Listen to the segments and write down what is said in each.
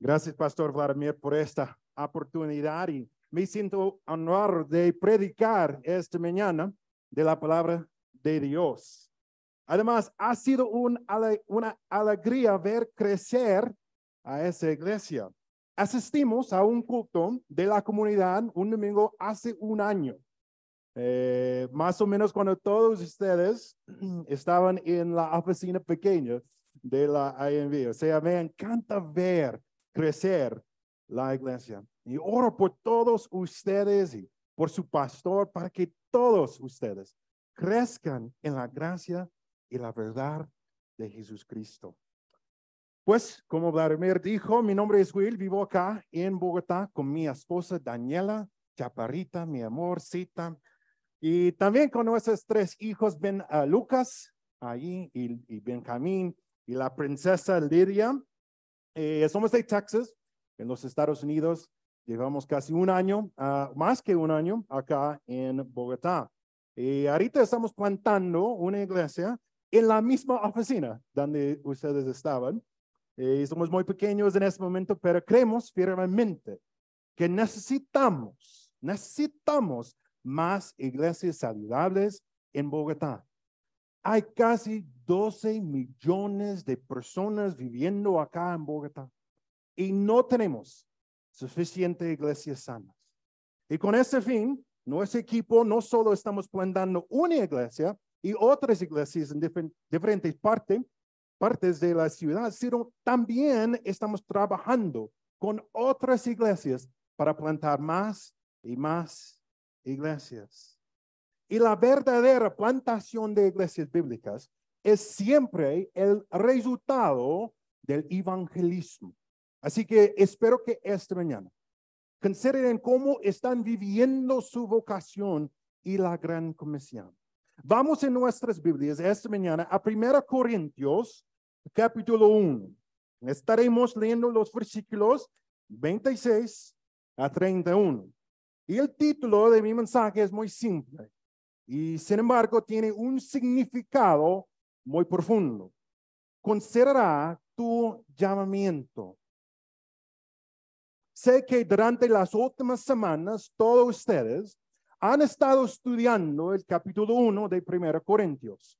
Gracias, Pastor Vladimir, por esta oportunidad y me siento honrado de predicar esta mañana de la palabra de Dios. Además, ha sido una alegría ver crecer a esa iglesia. Asistimos a un culto de la comunidad un domingo hace un año. Más o menos cuando todos ustedes estaban en la oficina pequeña de la INV. O sea, me encanta ver crecer la iglesia. Y oro por todos ustedes y por su pastor para que todos ustedes crezcan en la gracia y la verdad de Jesucristo. Pues, como Vladimir dijo, mi nombre es Will, vivo acá en Bogotá con mi esposa Daniela, chaparrita, mi amorcita, y también con nuestros tres hijos, Lucas, allí, y Benjamín, y la princesa Lidia. Somos de Texas, en los Estados Unidos. Llevamos casi un año, más que un año, acá en Bogotá. Y ahorita estamos plantando una iglesia en la misma oficina donde ustedes estaban. Somos muy pequeños en este momento, pero creemos firmemente que necesitamos más iglesias saludables en Bogotá. Hay casi 12 millones de personas viviendo acá en Bogotá y no tenemos suficientes iglesias sanas. Y con ese fin, nuestro equipo no solo estamos plantando una iglesia y otras iglesias en diferentes partes de la ciudad, sino también estamos trabajando con otras iglesias para plantar más y más iglesias. Y la verdadera plantación de iglesias bíblicas es siempre el resultado del evangelismo. Así que espero que esta mañana consideren cómo están viviendo su vocación y la gran comisión. Vamos en nuestras Biblias esta mañana a 1 Corintios, capítulo 1. Estaremos leyendo los versículos 26 a 31. Y el título de mi mensaje es muy simple y sin embargo tiene un significado muy profundo. Considera tu llamamiento. Sé que durante las últimas semanas todos ustedes han estado estudiando el capítulo 1 de 1 Corintios.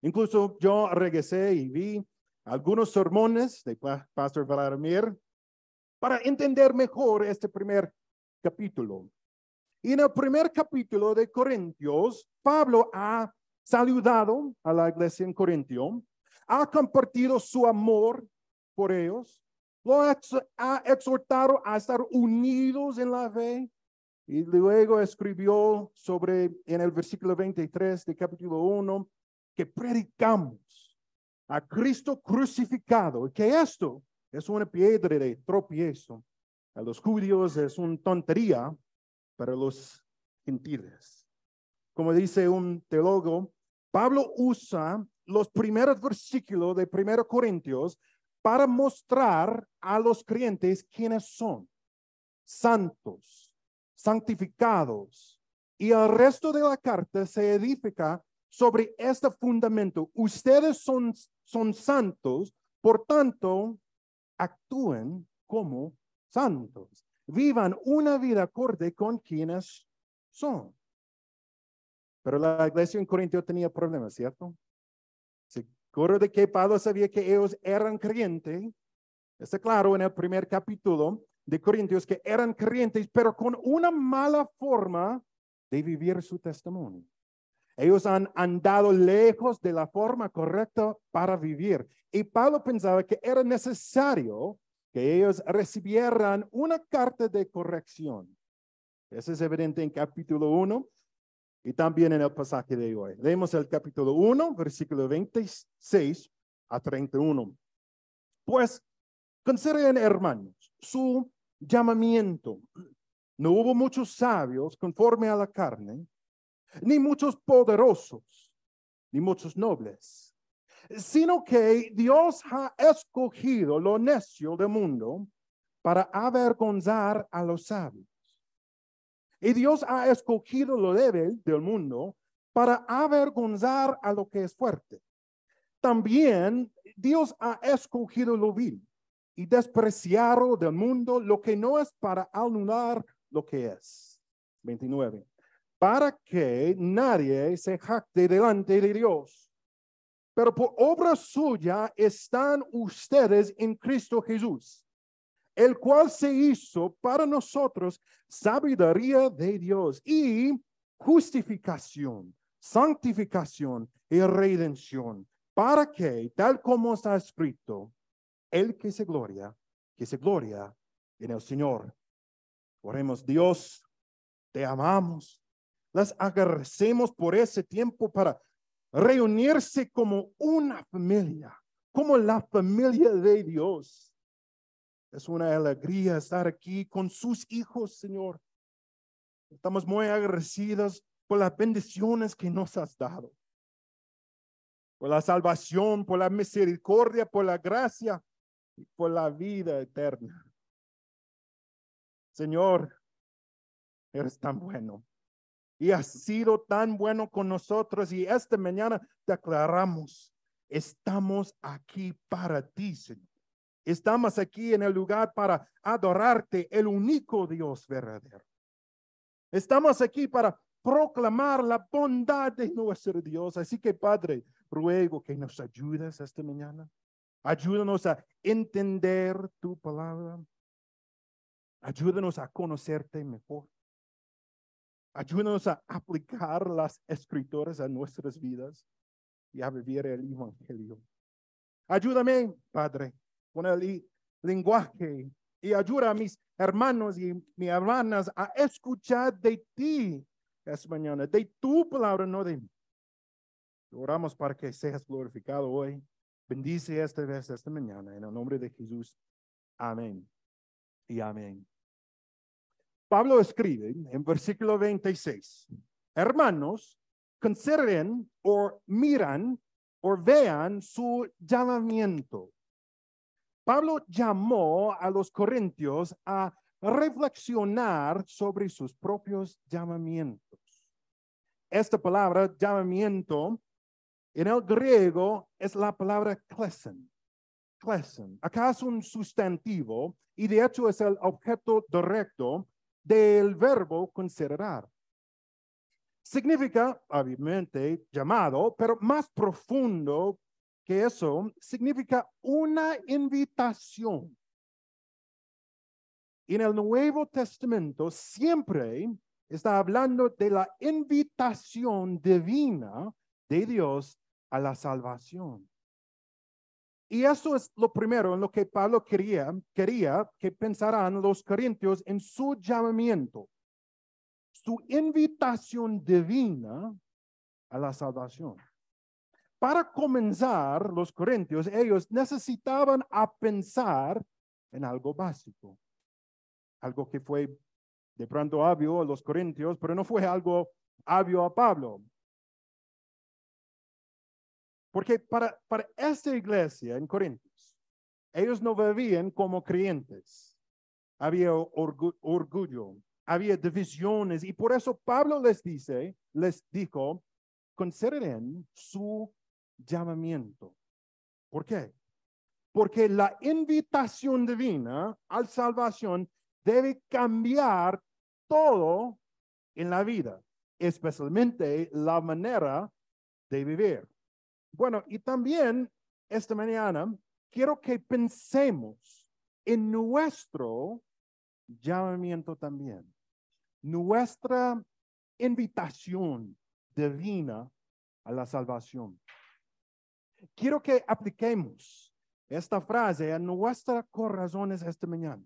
Incluso yo regresé y vi algunos sermones de Pastor Vladimir para entender mejor este primer capítulo. Y en el primer capítulo de Corintios, Pablo ha saludado a la iglesia en Corintio, ha compartido su amor por ellos, lo ha exhortado a estar unidos en la fe, y luego escribió en el versículo 23 de capítulo 1, que predicamos a Cristo crucificado, y que esto es una piedra de tropiezo. A los judíos es una tontería, para los gentiles. Como dice un teólogo, Pablo usa los primeros versículos de 1 Corintios para mostrar a los creyentes quiénes son: santos, santificados. Y el resto de la carta se edifica sobre este fundamento. Ustedes son santos, por tanto, actúen como santos. Vivan una vida acorde con quienes son. Pero la iglesia en Corinto tenía problemas, ¿cierto? Seguro de que Pablo sabía que ellos eran creyentes. Está claro en el primer capítulo de Corintios que eran creyentes, pero con una mala forma de vivir su testimonio. Ellos han andado lejos de la forma correcta para vivir. Y Pablo pensaba que era necesario que ellos recibieran una carta de corrección. Eso es evidente en capítulo 1 y también en el pasaje de hoy. Leemos el capítulo 1, versículo 26 a 31. Pues, consideren, hermanos, su llamamiento. No hubo muchos sabios conforme a la carne, ni muchos poderosos, ni muchos nobles, sino que Dios ha escogido lo necio del mundo para avergonzar a los sabios. Y Dios ha escogido lo débil del mundo para avergonzar a lo que es fuerte. También Dios ha escogido lo vil y despreciaron del mundo lo que no es para anular lo que es. 29. Para que nadie se jacte delante de Dios. Pero por obra suya están ustedes en Cristo Jesús, el cual se hizo para nosotros sabiduría de Dios y justificación, santificación y redención, para que, tal como está escrito, el que se gloria en el Señor. Oremos. Dios, te amamos. Les agradecemos por ese tiempo para reunirse como una familia, como la familia de Dios. Es una alegría estar aquí con sus hijos, Señor. Estamos muy agradecidos por las bendiciones que nos has dado, por la salvación, por la misericordia, por la gracia y por la vida eterna. Señor, eres tan bueno y has sido tan bueno con nosotros, y esta mañana declaramos, estamos aquí para ti, Señor. Estamos aquí en el lugar para adorarte, el único Dios verdadero. Estamos aquí para proclamar la bondad de nuestro Dios. Así que, Padre, ruego que nos ayudes esta mañana. Ayúdanos a entender tu palabra. Ayúdanos a conocerte mejor. Ayúdanos a aplicar las escrituras a nuestras vidas y a vivir el evangelio. Ayúdame, Padre, con el lenguaje, y ayuda a mis hermanos y mis hermanas a escuchar de ti esta mañana, de tu palabra, no de mí. Oramos para que seas glorificado hoy. Bendice esta vez, esta mañana, en el nombre de Jesús. Amén y amén. Pablo escribe en versículo 26, hermanos, consideren o miran o vean su llamamiento. Pablo llamó a los corintios a reflexionar sobre sus propios llamamientos. Esta palabra, llamamiento, en el griego es la palabra klesen. Klesen. Acá es un sustantivo y de hecho es el objeto directo del verbo considerar. Significa, obviamente, llamado, pero más profundo que eso, significa una invitación. En el Nuevo Testamento siempre está hablando de la invitación divina de Dios a la salvación. Y eso es lo primero en lo que Pablo quería que pensaran los corintios en su llamamiento, su invitación divina a la salvación. Para comenzar, los corintios, ellos necesitaban a pensar en algo básico, algo que fue de pronto obvio a los corintios, pero no fue algo obvio a Pablo. Porque para esta iglesia en Corintios, ellos no vivían como creyentes. Había orgullo, había divisiones, y por eso Pablo les dijo, consideren su llamamiento. ¿Por qué? Porque la invitación divina a la salvación debe cambiar todo en la vida, especialmente la manera de vivir. Bueno, y también esta mañana quiero que pensemos en nuestro llamamiento también, nuestra invitación divina a la salvación. Quiero que apliquemos esta frase a nuestros corazones esta mañana.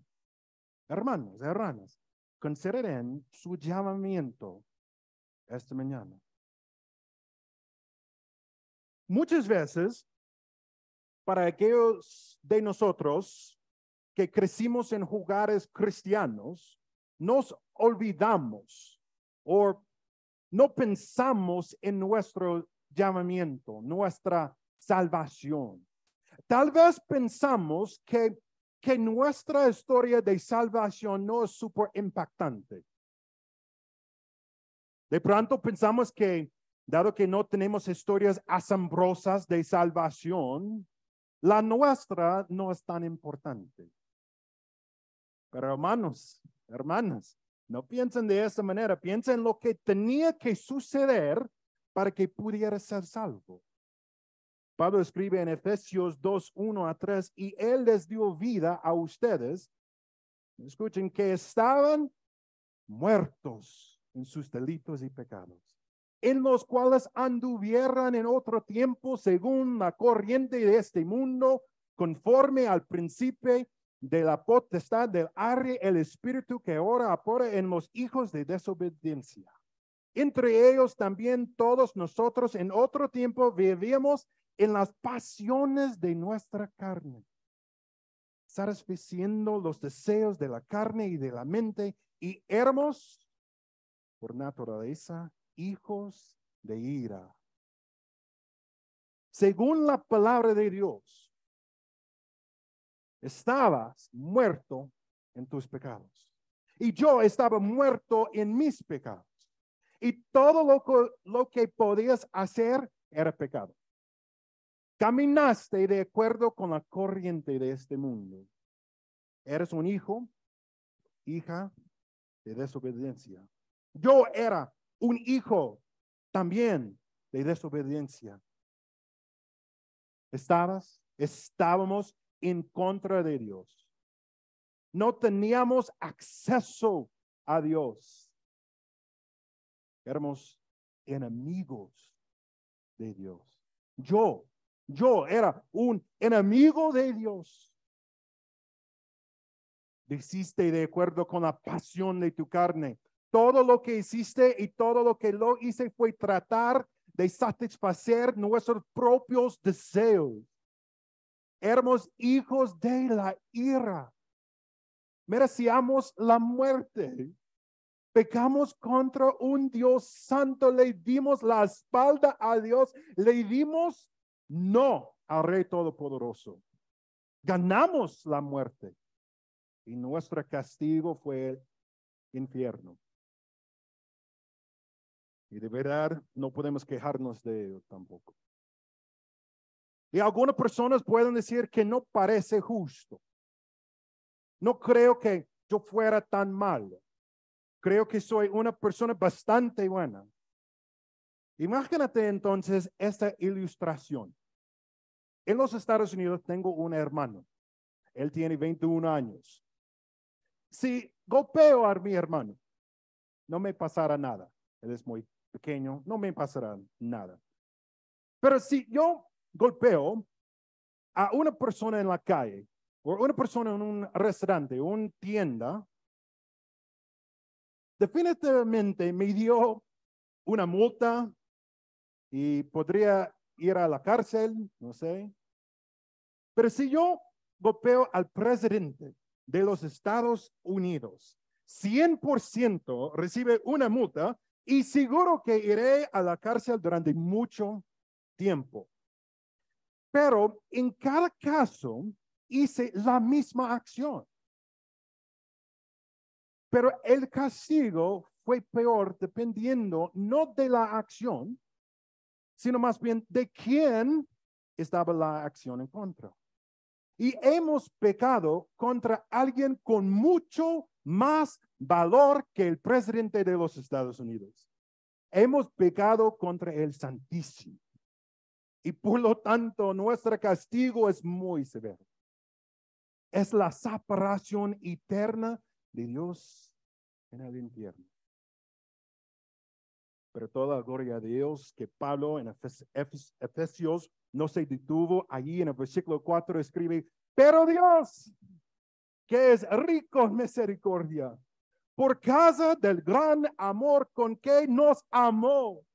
Hermanos, hermanas, consideren su llamamiento esta mañana. Muchas veces, para aquellos de nosotros que crecimos en hogares cristianos, nos olvidamos o no pensamos en nuestro llamamiento, nuestra salvación. Tal vez pensamos que nuestra historia de salvación no es súper impactante. De pronto pensamos que, dado que no tenemos historias asombrosas de salvación, la nuestra no es tan importante. Pero hermanos, hermanas, no piensen de esa manera. Piensen en lo que tenía que suceder para que pudiera ser salvo. Pablo escribe en Efesios 2:1-3, y él les dio vida a ustedes. Escuchen, que estaban muertos en sus delitos y pecados, en los cuales anduvieran en otro tiempo según la corriente de este mundo, conforme al príncipe de la potestad del aire, el espíritu que ahora opera en los hijos de desobediencia. Entre ellos también todos nosotros en otro tiempo vivíamos en las pasiones de nuestra carne, satisfaciendo los deseos de la carne y de la mente, y éramos por naturaleza hijos de ira. Según la palabra de Dios, estabas muerto en tus pecados, y yo estaba muerto en mis pecados, y todo lo que podías hacer era pecado. Caminaste de acuerdo con la corriente de este mundo. Eres un hijo, hija de desobediencia. Yo era un hijo también de desobediencia. Estábamos en contra de Dios. No teníamos acceso a Dios. Éramos enemigos de Dios. Yo era un enemigo de Dios. Hiciste de acuerdo con la pasión de tu carne. Todo lo que hiciste y todo lo que lo hice fue tratar de satisfacer nuestros propios deseos. Éramos hijos de la ira. Merecíamos la muerte. Pecamos contra un Dios santo, le dimos la espalda a Dios, le dimos no al Rey Todopoderoso. Ganamos la muerte y nuestro castigo fue el infierno. Y de verdad no podemos quejarnos de ello tampoco. Y algunas personas pueden decir que no parece justo. No creo que yo fuera tan malo. Creo que soy una persona bastante buena. Imagínate entonces esta ilustración. En los Estados Unidos tengo un hermano. Él tiene 21 años. Si golpeo a mi hermano, no me pasará nada. Él es muy pequeño, no me pasará nada. Pero si yo golpeo a una persona en la calle, o una persona en un restaurante, o una tienda, definitivamente me dio una multa y podría ir a la cárcel, no sé. Pero si yo golpeo al presidente de los Estados Unidos, 100% recibe una multa y seguro que iré a la cárcel durante mucho tiempo. Pero en cada caso hice la misma acción. Pero el castigo fue peor dependiendo no de la acción, sino más bien de quién estaba la acción en contra. Y hemos pecado contra alguien con mucho más valor que el presidente de los Estados Unidos. Hemos pecado contra el Santísimo. Y por lo tanto, nuestro castigo es muy severo. Es la separación eterna de Dios en el infierno. Pero toda gloria a Dios que Pablo en Efesios no se detuvo. Allí en el versículo 4 escribe: pero Dios, que es rico en misericordia, por causa del gran amor con que nos amó,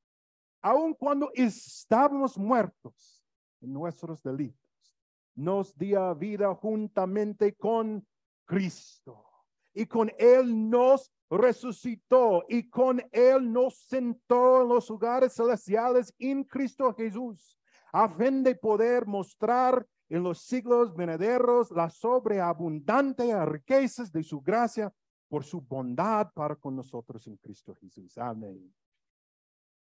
aun cuando estábamos muertos en nuestros delitos, nos dio vida juntamente con Cristo. Y con Él nos resucitó y con Él nos sentó en los lugares celestiales en Cristo Jesús, a fin de poder mostrar en los siglos venideros las sobreabundantes riquezas de su gracia por su bondad para con nosotros en Cristo Jesús. Amén.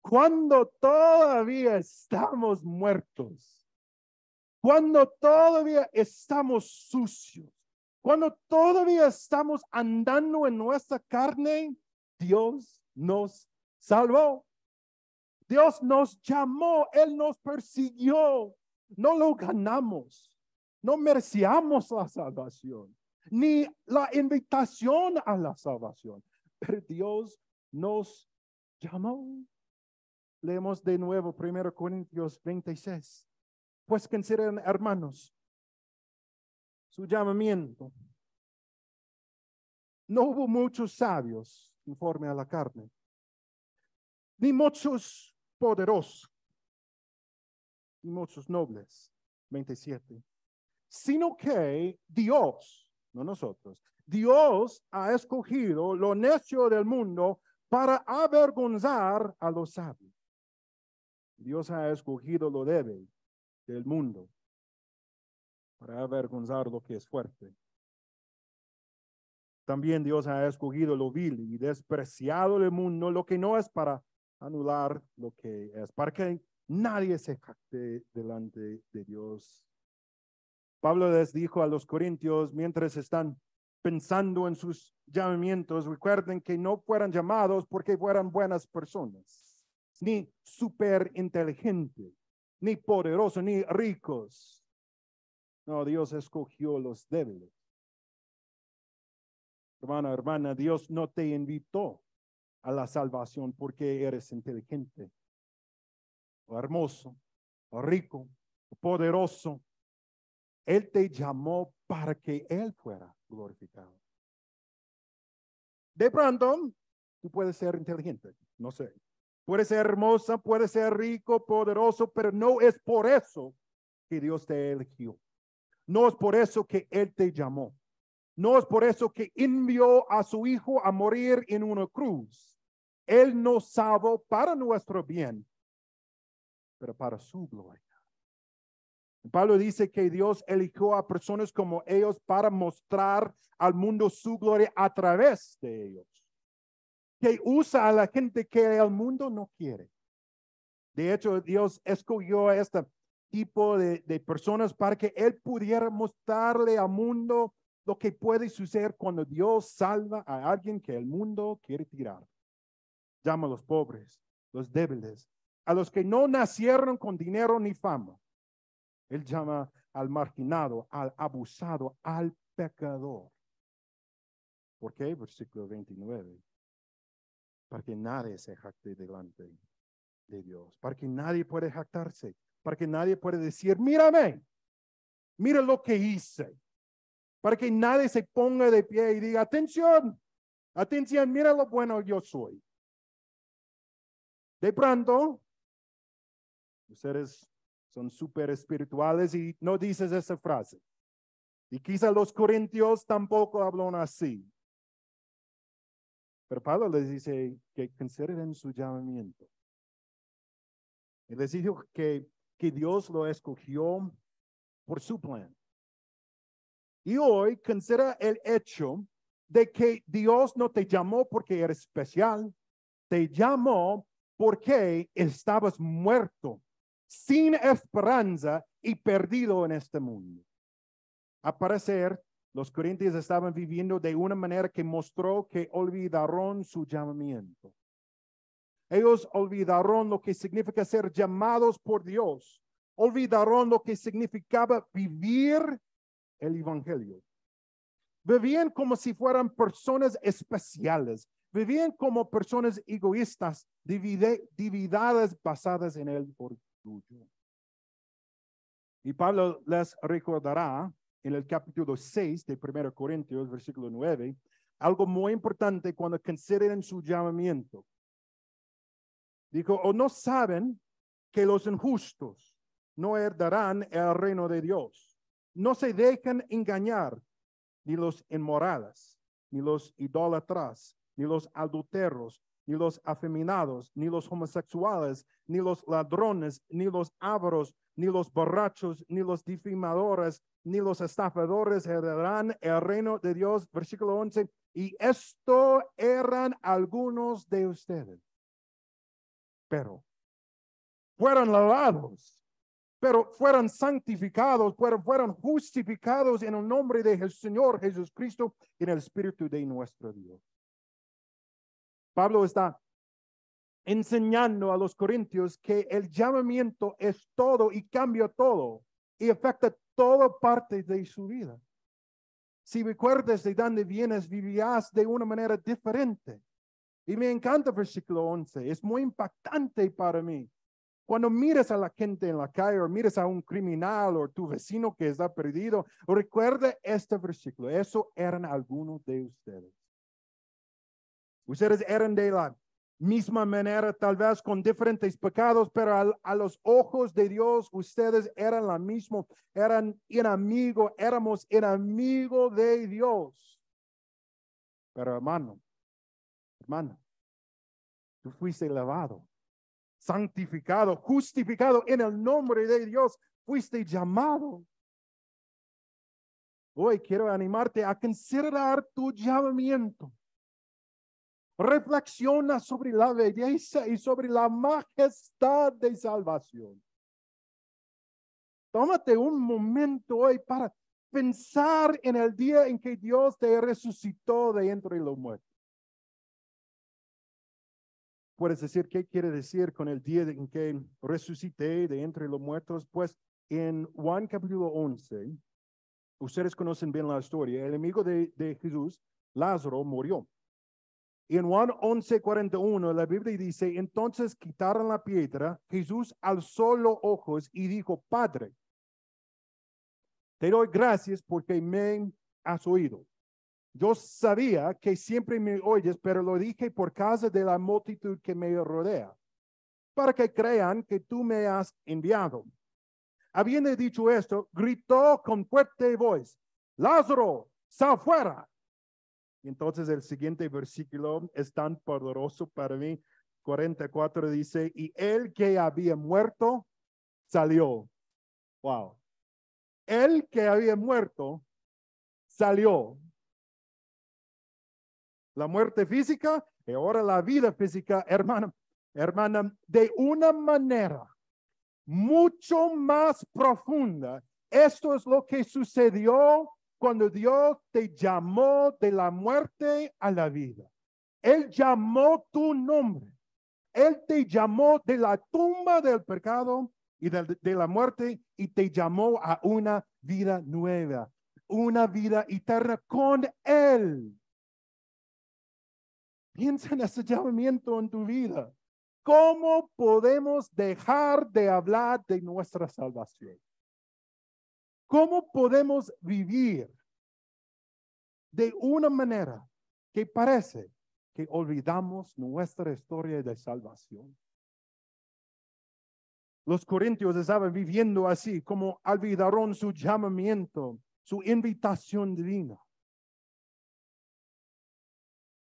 Cuando todavía estamos muertos, Cuando todavía estamos sucios, cuando todavía estamos andando en nuestra carne, Dios nos salvó. Dios nos llamó, Él nos persiguió. No lo ganamos. No merecíamos la salvación, ni la invitación a la salvación. Pero Dios nos llamó. Leemos de nuevo 1 Corintios 26. Pues consideren, hermanos, su llamamiento. No hubo muchos sabios conforme a la carne, ni muchos poderosos, ni muchos nobles. 27. Sino que Dios, no nosotros, Dios ha escogido lo necio del mundo para avergonzar a los sabios. Dios ha escogido lo débil del mundo para avergonzar lo que es fuerte. También Dios ha escogido lo vil y despreciado del mundo, lo que no es, para anular lo que es, para que nadie se jacte delante de Dios. Pablo les dijo a los corintios, mientras están pensando en sus llamamientos, recuerden que no fueran llamados porque fueran buenas personas, ni súper inteligentes, ni poderosos, ni ricos. No, Dios escogió los débiles. Hermano, hermana, Dios no te invitó a la salvación porque eres inteligente, o hermoso, o rico, o poderoso. Él te llamó para que Él fuera glorificado. De pronto, tú puedes ser inteligente, no sé. Puedes ser hermosa, puedes ser rico, poderoso, pero no es por eso que Dios te eligió. No es por eso que Él te llamó. No es por eso que envió a su Hijo a morir en una cruz. Él nos salvó para nuestro bien, pero para su gloria. Pablo dice que Dios eligió a personas como ellos para mostrar al mundo su gloria a través de ellos. Que usa a la gente que el mundo no quiere. De hecho, Dios escogió a este tipo de personas para que Él pudiera mostrarle al mundo lo que puede suceder cuando Dios salva a alguien que el mundo quiere tirar. Llama a los pobres, los débiles, a los que no nacieron con dinero ni fama. Él llama al marginado, al abusado, al pecador. ¿Por qué? Versículo 29. Para que nadie se jacte delante de Dios. Para que nadie pueda jactarse. Para que nadie pueda decir, mírame, mira lo que hice. Para que nadie se ponga de pie y diga, atención, atención, mira lo bueno yo soy. De pronto, ustedes son súper espirituales y no dices esa frase. Y quizá los corintios tampoco hablan así. Pero Pablo les dice que consideren su llamamiento. Y les dijo que Dios lo escogió por su plan. Y hoy considera el hecho de que Dios no te llamó porque eres especial. Te llamó porque estabas muerto, sin esperanza y perdido en este mundo. Al parecer, los corintios estaban viviendo de una manera que mostró que olvidaron su llamamiento. Ellos olvidaron lo que significa ser llamados por Dios. Olvidaron lo que significaba vivir el evangelio. Vivían como si fueran personas especiales. Vivían como personas egoístas, divididas, basadas en el orgullo. Y Pablo les recordará en el capítulo 6 de 1 Corintios, versículo 9, algo muy importante cuando consideren su llamamiento. Dijo, ¿o no saben que los injustos no heredarán el reino de Dios? No se dejen engañar, ni los inmorales, ni los idólatras, ni los adúlteros, ni los afeminados, ni los homosexuales, ni los ladrones, ni los ávaros, ni los borrachos, ni los difamadores, ni los estafadores heredarán el reino de Dios. Versículo 11. Y esto eran algunos de ustedes. Pero fueron lavados, pero fueron santificados, fueron justificados en el nombre de Señor Jesucristo y en el Espíritu de nuestro Dios. Pablo está enseñando a los corintios que el llamamiento es todo y cambia todo y afecta toda parte de su vida. Si recuerdas de dónde vienes, vivirás de una manera diferente. Y me encanta el versículo 11, es muy impactante para mí. Cuando miras a la gente en la calle o miras a un criminal o tu vecino que está perdido, recuerda este versículo. Eso eran algunos de ustedes. Ustedes eran de la misma manera, tal vez con diferentes pecados, pero a los ojos de Dios, ustedes eran la misma, eran éramos enemigos de Dios. Pero hermana, tú fuiste lavado, santificado, justificado en el nombre de Dios, fuiste llamado. Hoy quiero animarte a considerar tu llamamiento. Reflexiona sobre la belleza y sobre la majestad de salvación. Tómate un momento hoy para pensar en el día en que Dios te resucitó de entre los muertos. Puedes decir, ¿qué quiere decir con el día en que resucité de entre los muertos? Pues en Juan capítulo 11, ustedes conocen bien la historia, el amigo de Jesús, Lázaro, murió. Y en Juan 11:41, la Biblia dice, entonces quitaron la piedra, Jesús alzó los ojos y dijo, Padre, te doy gracias porque me has oído. Yo sabía que siempre me oyes, pero lo dije por causa de la multitud que me rodea, para que crean que tú me has enviado. Habiendo dicho esto, gritó con fuerte voz, Lázaro, sal fuera. Y entonces el siguiente versículo es tan poderoso para mí. 44 dice, y el que había muerto salió. Wow. El que había muerto salió. La muerte física y ahora la vida física, hermana, de una manera mucho más profunda. Esto es lo que sucedió cuando Dios te llamó de la muerte a la vida. Él llamó tu nombre. Él te llamó de la tumba del pecado y de la muerte y te llamó a una vida nueva, una vida eterna con Él. Piensa en ese llamamiento en tu vida. ¿Cómo podemos dejar de hablar de nuestra salvación? ¿Cómo podemos vivir de una manera que parece que olvidamos nuestra historia de salvación? Los corintios estaban viviendo así, como olvidaron su llamamiento, su invitación divina.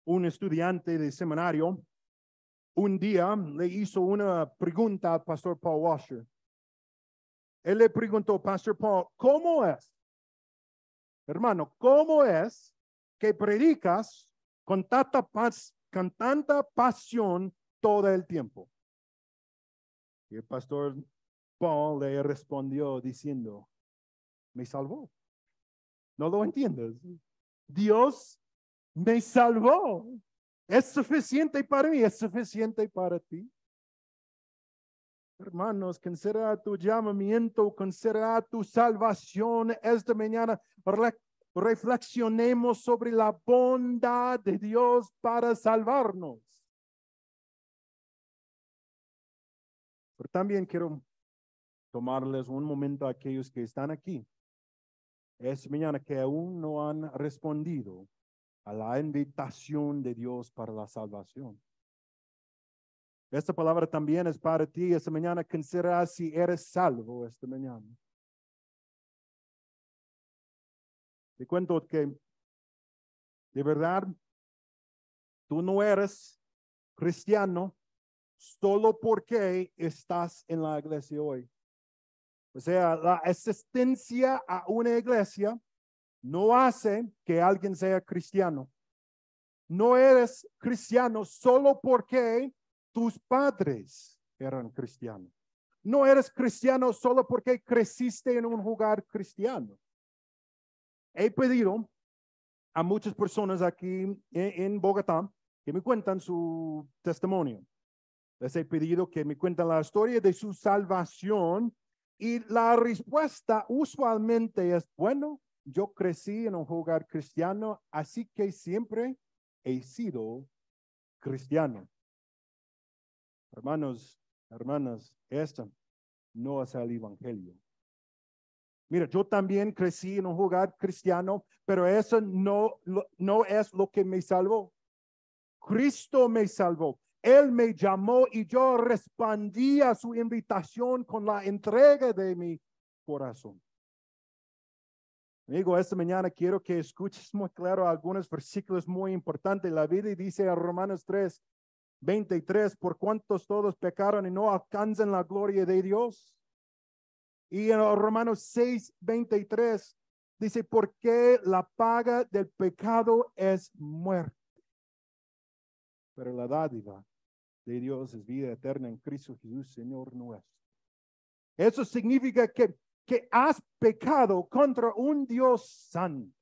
Un estudiante de seminario un día le hizo una pregunta al pastor Paul Washer. Él le preguntó, Pastor Paul, ¿cómo es? Hermano, ¿cómo es que predicas con tanta pasión todo el tiempo? Y el pastor Paul le respondió diciendo, me salvó. ¿No lo entiendes? Dios me salvó. Es suficiente para mí, es suficiente para ti. Hermanos, considera tu llamamiento, considera tu salvación esta mañana. Reflexionemos sobre la bondad de Dios para salvarnos. Pero también quiero tomarles un momento a aquellos que están aquí esta mañana que aún no han respondido a la invitación de Dios para la salvación. Esta palabra también es para ti esta mañana. Considera si eres salvo esta mañana. Te cuento que de verdad tú no eres cristiano solo porque estás en la iglesia hoy. O sea, la asistencia a una iglesia no hace que alguien sea cristiano. No eres cristiano solo porque tus padres eran cristianos. No eres cristiano solo porque creciste en un hogar cristiano. He pedido a muchas personas aquí en Bogotá que me cuentan su testimonio. Les he pedido que me cuenten la historia de su salvación y la respuesta usualmente es, bueno, yo crecí en un hogar cristiano, así que siempre he sido cristiano. Hermanos, hermanas, esto no es el evangelio. Mira, yo también crecí en un hogar cristiano, pero eso no es lo que me salvó. Cristo me salvó. Él me llamó y yo respondí a su invitación con la entrega de mi corazón. Amigo, esta mañana quiero que escuches muy claro algunos versículos muy importantes. La Biblia dice a Romanos 3:23, por cuantos todos pecaron y no alcanzan la gloria de Dios. Y en Romanos 6:23 dice, porque la paga del pecado es muerte, pero la dádiva de Dios es vida eterna en Cristo Jesús, Señor nuestro. Eso significa que has pecado contra un Dios santo.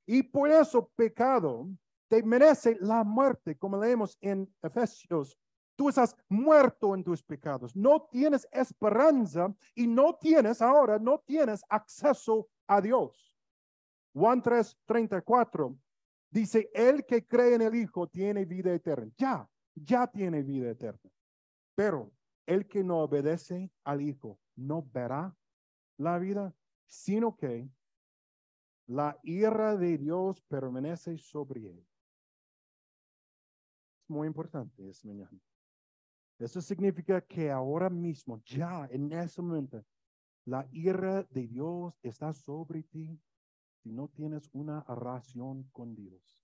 Y por eso pecado te merece la muerte, como leemos en Efesios. Tú estás muerto en tus pecados. No tienes esperanza y no tienes acceso a Dios. Juan 3:34 dice, el que cree en el Hijo tiene vida eterna. Ya tiene vida eterna. Pero el que no obedece al Hijo no verá la vida, sino que la ira de Dios permanece sobre él. Es muy importante esta mañana. Eso significa que ahora mismo, ya en ese momento, la ira de Dios está sobre ti si no tienes una relación con Dios.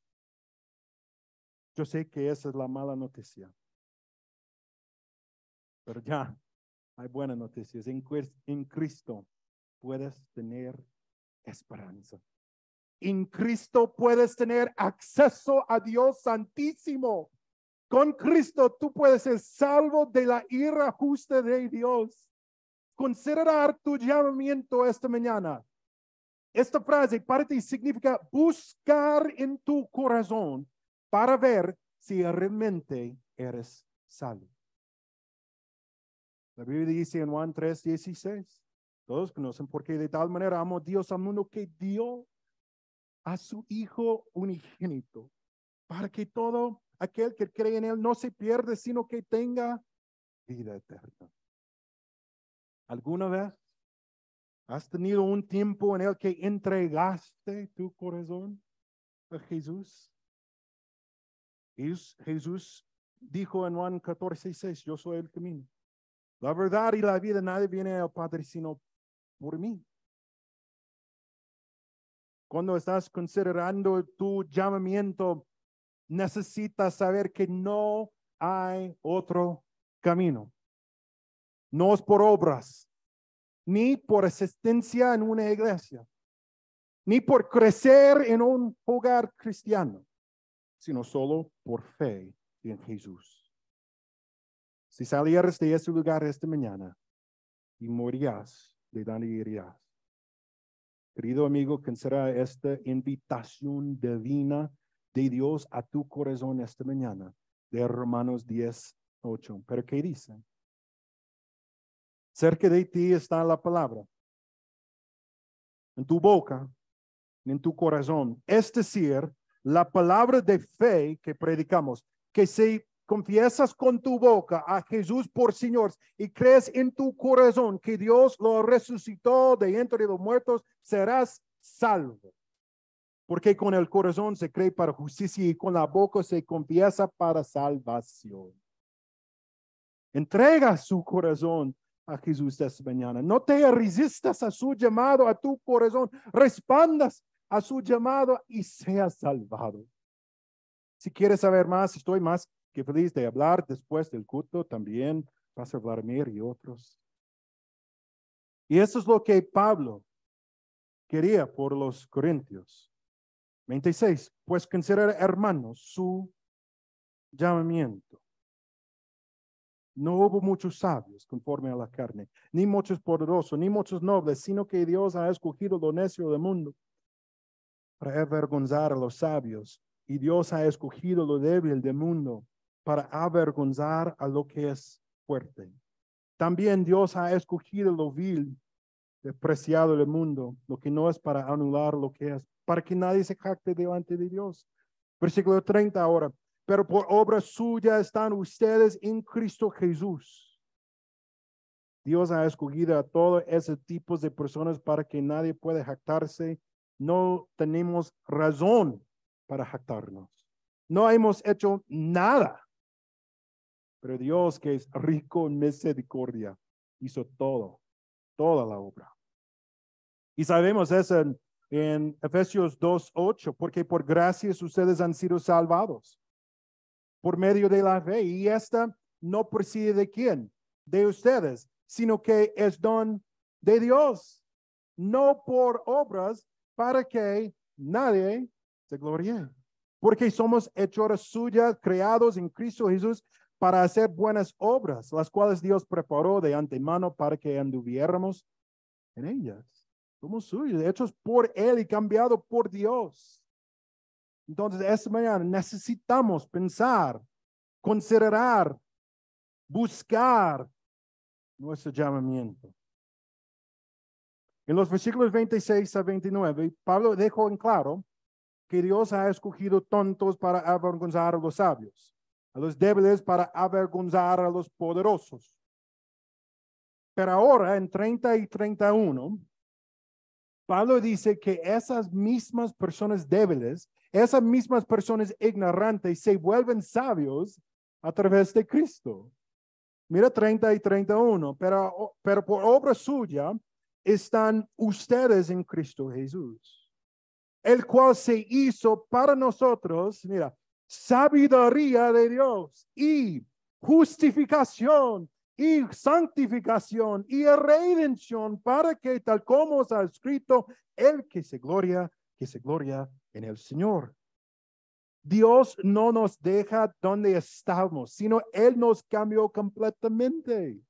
Yo sé que esa es la mala noticia, pero ya hay buenas noticias. En Cristo puedes tener esperanza. En Cristo puedes tener acceso a Dios Santísimo. Con Cristo tú puedes ser salvo de la ira justa de Dios. Considerar tu llamamiento esta mañana. Esta frase para ti significa buscar en tu corazón para ver si realmente eres salvo. La Biblia dice en Juan 3:16, todos conocen porque de tal manera amó Dios al mundo que dio a su Hijo unigénito, para que todo aquel que cree en él no se pierda, sino que tenga vida eterna. ¿Alguna vez has tenido un tiempo en el que entregaste tu corazón a Jesús? Jesús dijo en Juan 14:6, yo soy el camino, la verdad y la vida. Nadie viene al Padre sino por mí. Cuando estás considerando tu llamamiento, necesitas saber que no hay otro camino. No es por obras, ni por asistencia en una iglesia, ni por crecer en un hogar cristiano, sino solo por fe en Jesús. Si salieras de ese lugar esta mañana y morirás, ¿de dónde irías? Querido amigo, considera esta invitación divina de Dios a tu corazón esta mañana, de Romanos 10:8. ¿Pero qué dice? Cerca de ti está la palabra, en tu boca, en tu corazón. Es decir, la palabra de fe que predicamos, que si confiesas con tu boca a Jesús por Señor y crees en tu corazón que Dios lo resucitó de entre los muertos, serás salvo. Porque con el corazón se cree para justicia y con la boca se confiesa para salvación. Entrega su corazón a Jesús esta mañana. No te resistas a su llamado, a tu corazón. Respondas a su llamado y seas salvado. Si quieres saber más, estoy más que feliz de hablar después del culto también. Pastor Vladimir y otros. Y eso es lo que Pablo quería por los corintios. 26. Pues considera, hermanos, su llamamiento. no hubo muchos sabios conforme a la carne, ni muchos poderosos, ni muchos nobles, sino que Dios ha escogido lo necio del mundo para avergonzar a los sabios. Y Dios ha escogido lo débil del mundo para avergonzar a lo que es fuerte. También Dios ha escogido lo vil, despreciado del mundo, lo que no es, para anular lo que es, para que nadie se jacte delante de Dios. Versículo 30 ahora. Pero por obra suya están ustedes en Cristo Jesús. Dios ha escogido a todos esos tipos de personas para que nadie pueda jactarse. No tenemos razón para jactarnos. No hemos hecho nada. Pero Dios, que es rico en misericordia, hizo toda la obra. Y sabemos eso en Efesios 2:8, porque por gracias ustedes han sido salvados por medio de la fe. Y esta no procede de quién, de ustedes, sino que es don de Dios, no por obras, para que nadie se gloríe. Porque somos hechuras suyas, creados en Cristo Jesús para hacer buenas obras, las cuales Dios preparó de antemano para que anduviéramos en ellas. Somos suyos, hechos por Él y cambiados por Dios. Entonces, esta mañana necesitamos pensar, considerar, buscar nuestro llamamiento. En los versículos 26 a 29, Pablo dejó en claro que Dios ha escogido tontos para avergonzar a los sabios, a los débiles para avergonzar a los poderosos. Pero ahora, en 30 y 31, Pablo dice que esas mismas personas débiles, esas mismas personas ignorantes se vuelven sabios a través de Cristo. Mira 30 y 31, pero por obra suya están ustedes en Cristo Jesús, el cual se hizo para nosotros, mira, sabiduría de Dios y justificación y santificación y redención, para que, tal como está escrito, el que se gloria en el Señor. Dios no nos deja donde estamos, sino Él nos cambió completamente.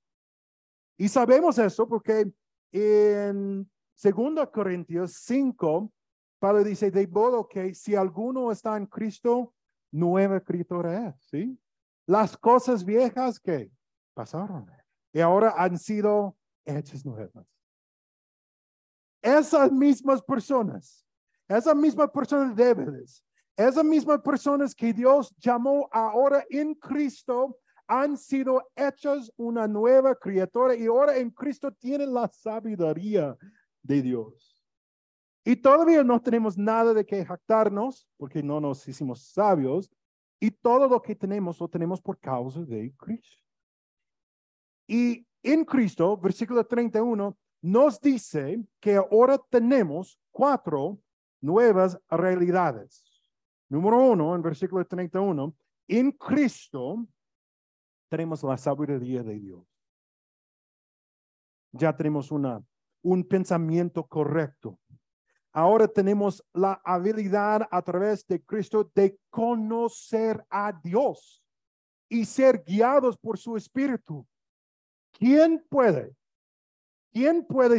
Y sabemos eso porque en 2 Corintios 5, Pablo dice, de modo que si alguno está en Cristo, nueva criatura es, ¿sí? Las cosas viejas que pasaron y ahora han sido hechas nuevas. Esas mismas personas débiles, esas mismas personas que Dios llamó ahora en Cristo, han sido hechas una nueva criatura y ahora en Cristo tienen la sabiduría de Dios. Y todavía no tenemos nada de que jactarnos porque no nos hicimos sabios, y todo lo que tenemos lo tenemos por causa de Cristo. Y en Cristo, versículo 31, nos dice que ahora tenemos 4 nuevas realidades. Número 1, en versículo 31, en Cristo tenemos la sabiduría de Dios. Ya tenemos un pensamiento correcto. Ahora tenemos la habilidad a través de Cristo de conocer a Dios y ser guiados por su Espíritu. ¿Quién puede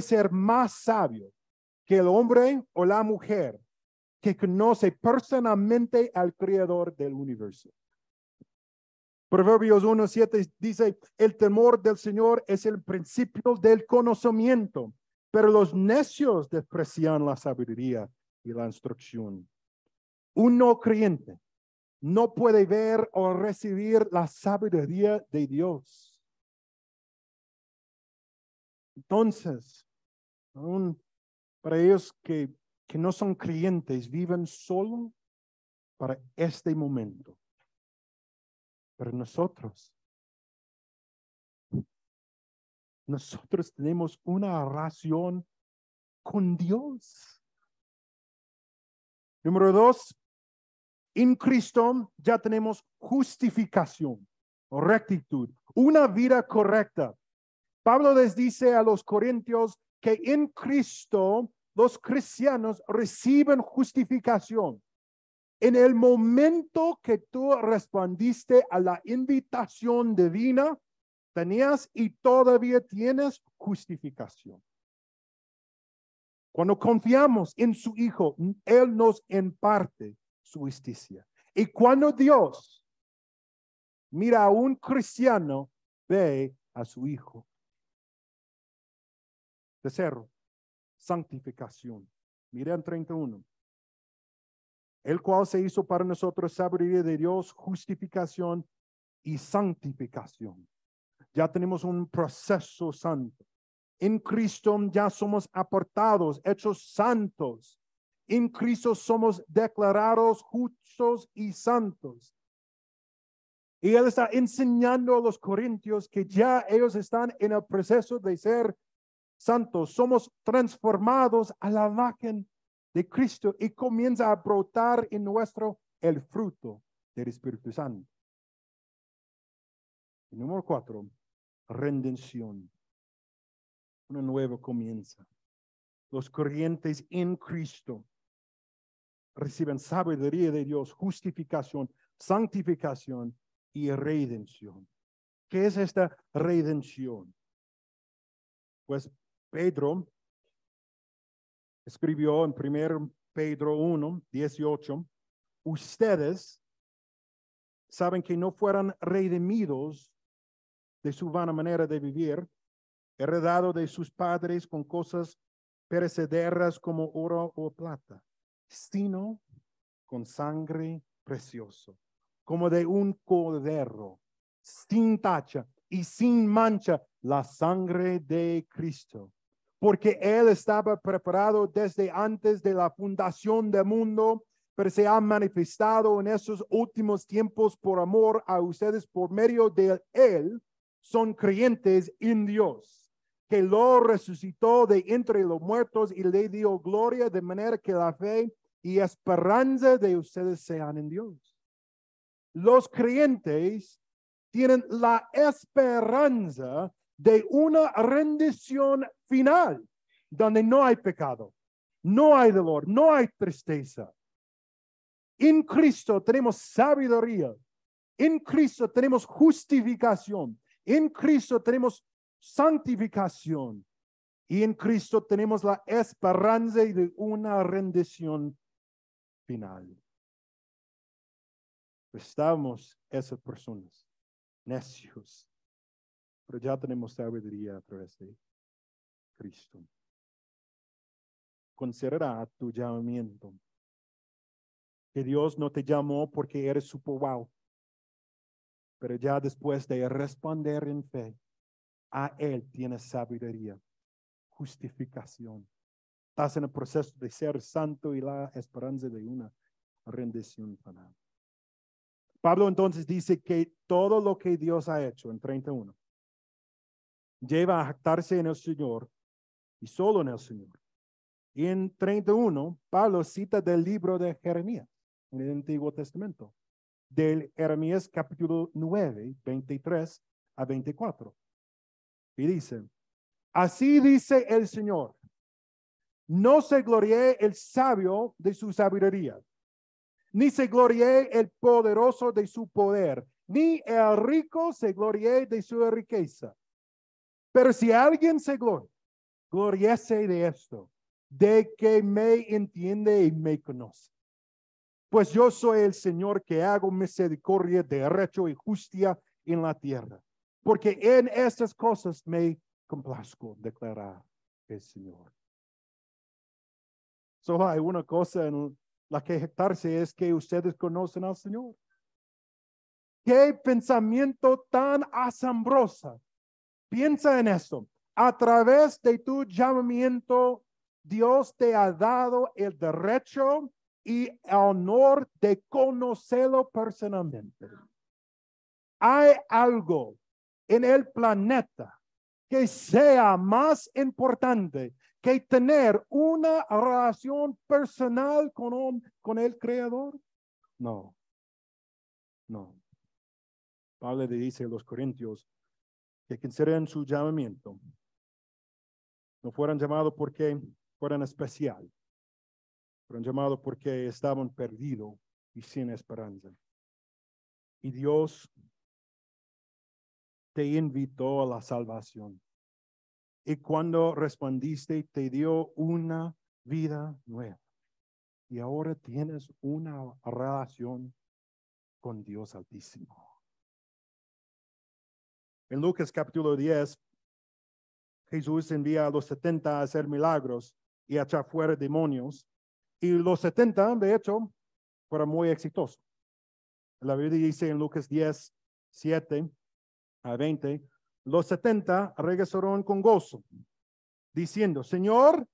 ser más sabio que el hombre o la mujer que conoce personalmente al Creador del universo? Proverbios 1:7 dice, el temor del Señor es el principio del conocimiento, pero los necios desprecian la sabiduría y la instrucción. Un no creyente no puede ver o recibir la sabiduría de Dios. Entonces, aún para ellos que no son creyentes, viven solo para este momento. Pero nosotros tenemos una relación con Dios. Número 2, en Cristo ya tenemos justificación o rectitud, una vida correcta. Pablo les dice a los corintios que en Cristo los cristianos reciben justificación. En el momento que tú respondiste a la invitación divina, tenías y todavía tienes justificación. Cuando confiamos en su Hijo, Él nos imparte su justicia. Y cuando Dios mira a un cristiano, ve a su Hijo. Tercero, santificación. Miren 31. El cual se hizo para nosotros sabiduría de Dios, justificación y santificación. Ya tenemos un proceso santo. En Cristo ya somos apartados, hechos santos. En Cristo somos declarados justos y santos. Y Él está enseñando a los corintios que ya ellos están en el proceso de ser santos. Somos transformados a la imagen de Cristo y comienza a brotar en nuestro el fruto del Espíritu Santo. Y número 4, redención. Una nueva comienza. Los creyentes en Cristo reciben sabiduría de Dios, justificación, santificación y redención. ¿Qué es esta redención? Pues Pedro escribió en 1 Pedro 1, 18, ustedes saben que no fueron redimidos de su vana manera de vivir, heredado de sus padres con cosas perecederas como oro o plata, sino con sangre preciosa, como de un cordero, sin tacha y sin mancha, la sangre de Cristo. Porque Él estaba preparado desde antes de la fundación del mundo, pero se ha manifestado en esos últimos tiempos por amor a ustedes por medio de Él, son creyentes en Dios, que lo resucitó de entre los muertos y le dio gloria, de manera que la fe y esperanza de ustedes sean en Dios. Los creyentes tienen la esperanza de una rendición final, donde no hay pecado, no hay dolor, no hay tristeza. En Cristo tenemos sabiduría, en Cristo tenemos justificación, en Cristo tenemos santificación y en Cristo tenemos la esperanza de una rendición final. Estamos esas personas necios, pero ya tenemos sabiduría a través de Cristo. Considera tu llamamiento. Que Dios no te llamó porque eres super wow, pero ya después de responder en fe, a Él tienes sabiduría, justificación. Estás en el proceso de ser santo y la esperanza de una rendición final. Pablo entonces dice que todo lo que Dios ha hecho en 31 lleva a jactarse en el Señor y solo en el Señor. Y en 31, Pablo cita del libro de Jeremías en el Antiguo Testamento, del Jeremías capítulo 9, 23 a 24. Y dice, así dice el Señor, no se gloríe el sabio de su sabiduría, ni se gloríe el poderoso de su poder, ni el rico se gloríe de su riqueza. Pero si alguien se gloria, gloriese de esto, de que me entiende y me conoce. Pues yo soy el Señor que hago misericordia, derecho y justicia en la tierra. Porque en estas cosas me complazco, declarar el Señor. Solo hay una cosa en la que jactarse, es que ustedes conocen al Señor. Qué pensamiento tan asombroso. Piensa en esto. A través de tu llamamiento, Dios te ha dado el derecho y el honor de conocerlo personalmente. ¿Hay algo en el planeta que sea más importante que tener una relación personal con el Creador? No, no. Pablo le dice a los corintios que consideren su llamamiento. No fueron llamados porque fueran especial. Fueron llamados porque estaban perdidos y sin esperanza. Y Dios te invitó a la salvación. Y cuando respondiste, te dio una vida nueva. Y ahora tienes una relación con Dios Altísimo. En Lucas capítulo 10, Jesús envía a los 70 a hacer milagros y a echar fuera demonios. Y los 70, de hecho, fueron muy exitosos. La Biblia dice en Lucas 10, 7 a 20, los 70 regresaron con gozo, diciendo, Señor,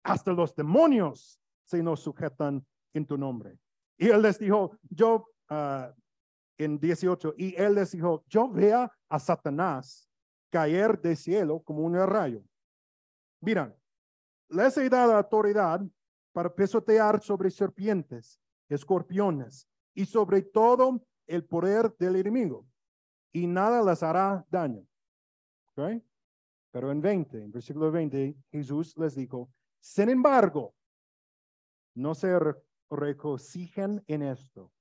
hasta los demonios se nos sujetan en tu nombre. Y él les dijo, en 18, y él les dijo, yo vea a Satanás caer del cielo como un rayo. Miren, les he dado autoridad para pisotear sobre serpientes, escorpiones y sobre todo el poder del enemigo. Y nada les hará daño. ¿Okay? Pero en versículo 20, Jesús les dijo, sin embargo, no se regocijen en esto,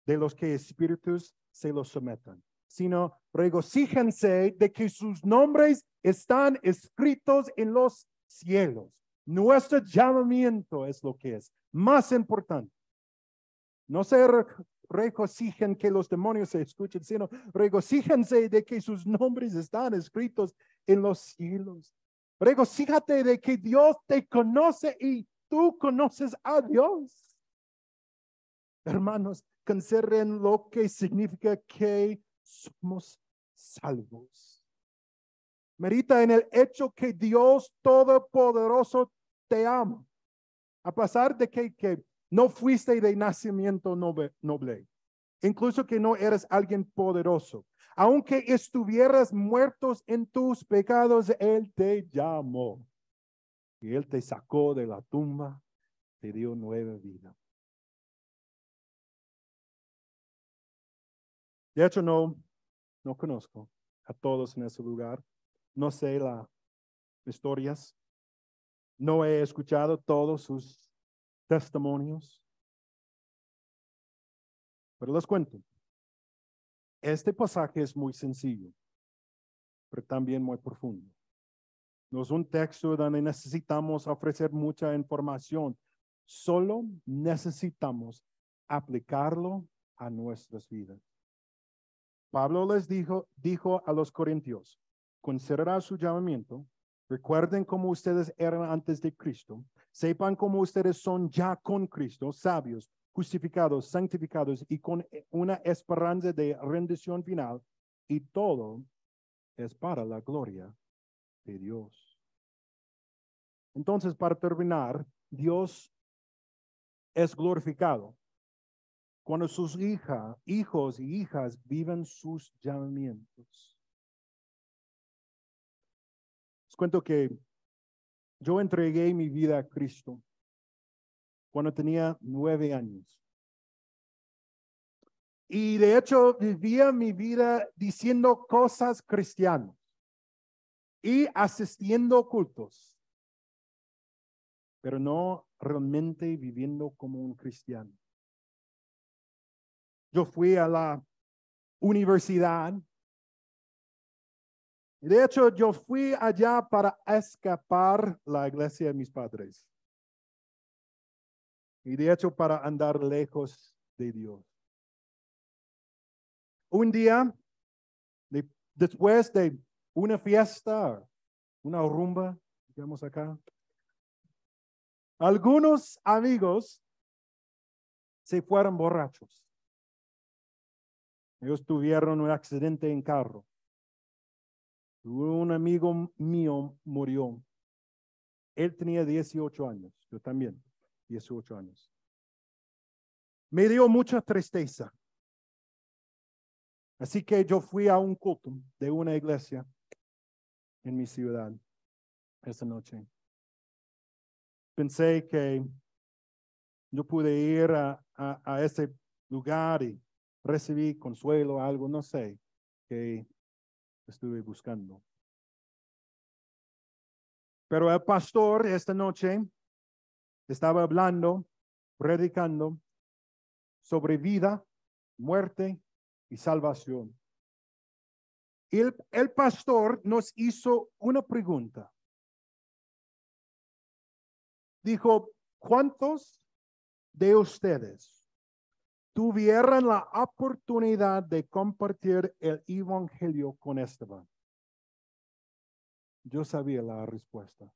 de los que espíritus se los sometan, sino regocíjense de que sus nombres están escritos en los cielos. Nuestro llamamiento es lo que es más importante. No se regocijen que los demonios se escuchen, sino regocíjense de que sus nombres están escritos en los cielos. Regocíjate de que Dios te conoce y tú conoces a Dios. Hermanos, consideren lo que significa que somos salvos. Medita en el hecho que Dios Todopoderoso te ama, a pesar de que no fuiste de nacimiento noble, incluso que no eres alguien poderoso. Aunque estuvieras muertos en tus pecados, Él te llamó. Y Él te sacó de la tumba, te dio nueva vida. De hecho, no conozco a todos en ese lugar. No sé las historias. No he escuchado todos sus testimonios. Pero les cuento. Este pasaje es muy sencillo, pero también muy profundo. No es un texto donde necesitamos ofrecer mucha información. Solo necesitamos aplicarlo a nuestras vidas. Pablo les dijo a los corintios, considerar su llamamiento, recuerden cómo ustedes eran antes de Cristo, sepan cómo ustedes son ya con Cristo, sabios, justificados, santificados y con una esperanza de rendición final, y todo es para la gloria de Dios. Entonces, para terminar, Dios es glorificado cuando sus hijos y hijas viven sus llamamientos. Les cuento que yo entregué mi vida a Cristo cuando tenía 9 años. Y de hecho vivía mi vida diciendo cosas cristianas y asistiendo cultos, pero no realmente viviendo como un cristiano. Yo fui a la universidad. De hecho, yo fui allá para escapar la iglesia de mis padres. Y de hecho, para andar lejos de Dios. Un día, después de una fiesta, una rumba, digamos acá, algunos amigos se fueron borrachos. Ellos tuvieron un accidente en carro. Un amigo mío murió. Él tenía 18 años, yo también, 18 años. Me dio mucha tristeza. Así que yo fui a un culto de una iglesia en mi ciudad esa noche. Pensé que yo pude ir a ese lugar y recibí consuelo, algo, no sé, que estuve buscando. Pero el pastor esta noche estaba hablando, predicando sobre vida, muerte y salvación. El pastor nos hizo una pregunta. Dijo, ¿cuántos de ustedes tuvieran la oportunidad de compartir el evangelio con Esteban? Yo sabía la respuesta.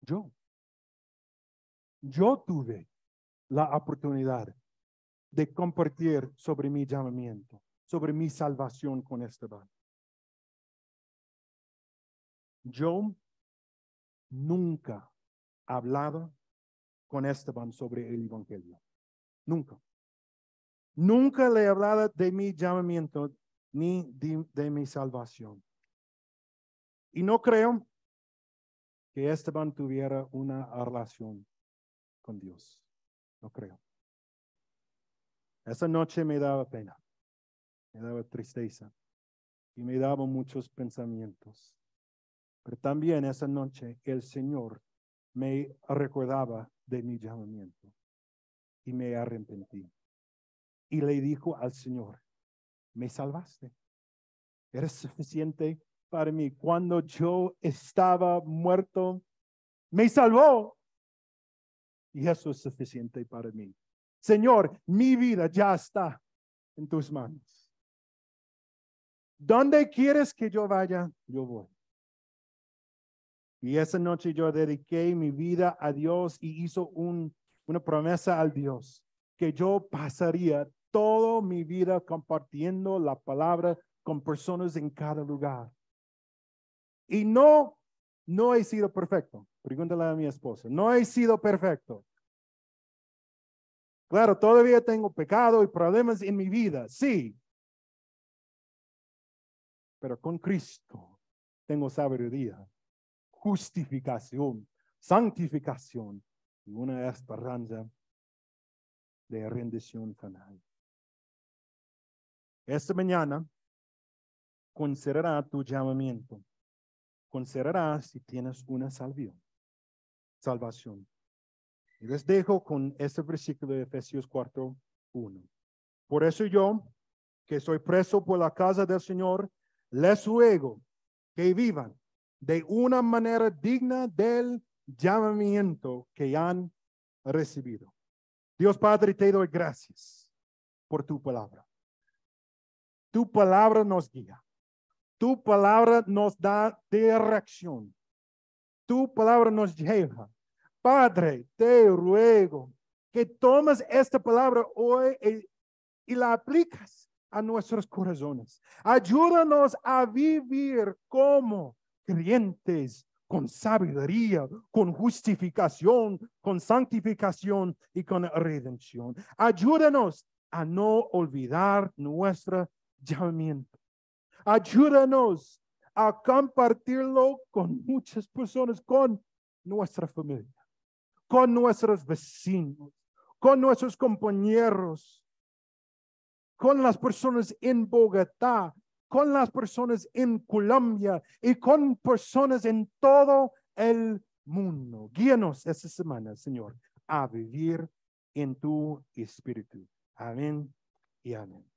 Yo tuve la oportunidad de compartir sobre mi llamamiento, sobre mi salvación con Esteban. Yo nunca hablaba con Esteban sobre el evangelio. Nunca. Nunca le hablaba de mi llamamiento ni de mi salvación. Y no creo que Esteban tuviera una relación con Dios. No creo. Esa noche me daba pena, me daba tristeza y me daba muchos pensamientos. Pero también esa noche el Señor me recordaba de mi llamamiento y me arrepentí. Y le dijo al Señor, me salvaste. Eres suficiente para mí. Cuando yo estaba muerto, me salvó. Y eso es suficiente para mí. Señor, mi vida ya está en tus manos. ¿Dónde quieres que yo vaya? Yo voy. Y esa noche yo dediqué mi vida a Dios y hizo una promesa al Dios que yo pasaría toda mi vida compartiendo la palabra con personas en cada lugar. Y no he sido perfecto. Pregúntale a mi esposa. No he sido perfecto. Claro, todavía tengo pecado y problemas en mi vida, sí. Pero con Cristo tengo sabiduría, justificación, santificación y una esperanza de rendición final. Esta mañana, considera tu llamamiento. Considera si tienes una salvación. Y les dejo con este versículo de Efesios 4:1. Por eso yo, que soy preso por la casa del Señor, les ruego que vivan de una manera digna del llamamiento que han recibido. Dios Padre, te doy gracias por tu palabra. Tu palabra nos guía. Tu palabra nos da dirección. Tu palabra nos lleva. Padre, te ruego que tomes esta palabra hoy y la aplicas a nuestros corazones. Ayúdanos a vivir como creyentes, con sabiduría, con justificación, con santificación y con redención. Ayúdanos a no olvidar nuestro llamamiento. Ayúdanos a compartirlo con muchas personas, con nuestra familia, con nuestros vecinos, con nuestros compañeros, con las personas en Bogotá, con las personas en Colombia y con personas en todo el mundo. Guíanos esta semana, Señor, a vivir en tu espíritu. Amén y amén.